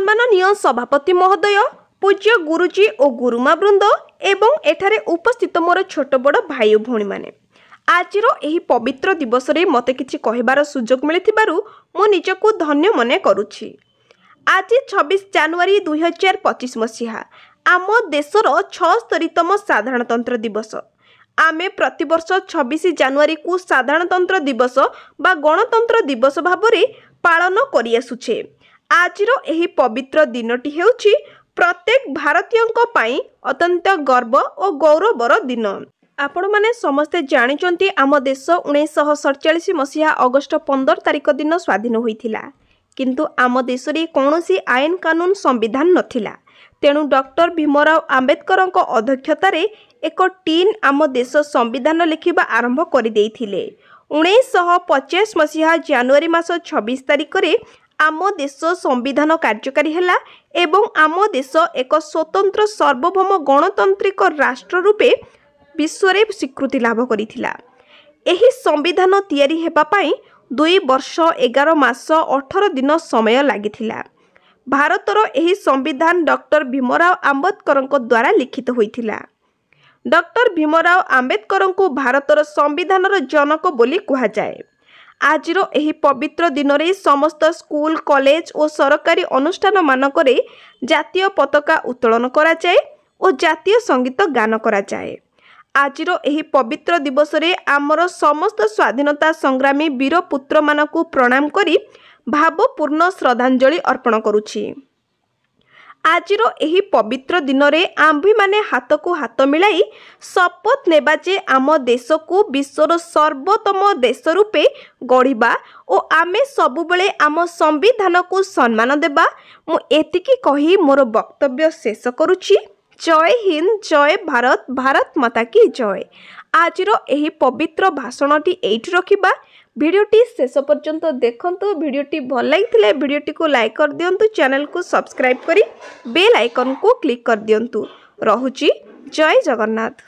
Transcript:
सम्माननीय सभापति महोदय, पूज्य गुरुजी और गुरुमा वृंद एवं एठारे उपस्थित मोर छोट बड़ भाई और भौणी माने आजिर एही पवित्र दिवस रे मते किछि कहिबार सुजोग मिलिथिबारु मो निजकु धन्य मने करूछि। आज 26 जनवरी 2025 मसीहा आम देशर 76तम साधारणतंत्र दिवस। आमे प्रतिवर्ष 26 जनवरी को साधारणतंत्र दिवस बा गणतंत्र दिवस भाबरे पालन करि आसुछे। आजिर एही पवित्र दिनटी हेउछि प्रत्येक भारतीयंक पई अत्यंत गर्व और गौरवर दिन। आपण माने समस्ते जानिचंती आम देश 1947 मसीहा अगस्ट 15 तारिख दिन स्वाधीन होइथिला, किंतु आम देश रे कौनसी आईन कानून संविधान नथिला। तेणु डॉक्टर भीमराव आंबेडकर अध्यक्षतार एक टीम आम देश संविधान लिखिबा आरंभ कर देइथिले। 1950 मसीहा जनवरी मास 26 तारिख रे आम देश संविधान कार्यकारी हैला एवं आम देश एक स्वतंत्र सार्वभौम गणतांत्रिक राष्ट्र रूपे विश्व रे स्वीकृति लाभ करिथिला। एही संविधान तैयारी हेबा पई 2 वर्ष 11 मास 18 दिन समय लागिथिला। भारतर एही संविधान डॉक्टर भीमराव आंबेडकर द्वारा लिखित होइथिला। डॉक्टर भीमराव आंबेडकर को भारतर संविधानर जनक बोली कहा जाए। आजिर एही पवित्र दिन रे समस्त स्कूल कॉलेज और सरकारी अनुष्ठान मानकरे जातीय पताका उत्तोलन करा जाए और जातीय संगीत गान करा जाए। आजिर एही पवित्र दिवस रे आमर समस्त स्वाधीनता संग्रामी वीर पुत्र मानकु प्रणाम करी भावपूर्ण श्रद्धांजलि अर्पण करुछि। आजिर एही पवित्र दिन रे आम्भी माने हाथ को हाथ मिलाई शपथ नेबा जे आम देश को विश्वर सर्वोत्तम देश रूपे गढ़िबा और आमे सबुबले आम संविधान को सम्मान देबा। मु एतिकी कही मोर वक्तव्य शेष करुछि। जय हिंद, जय भारत, भारत माता की जय। आजिर एही पवित्र भाषणटी एइठी रखिबा। भिडियोटी शेष पर्यंत देखंतु। भिडियोटी भल लागिथिले भिडियोटी को लाइक कर दियंतु, चैनल को सब्सक्राइब करी बेल आइकन को क्लिक कर दियंतु। रहुछि। जय जगन्नाथ।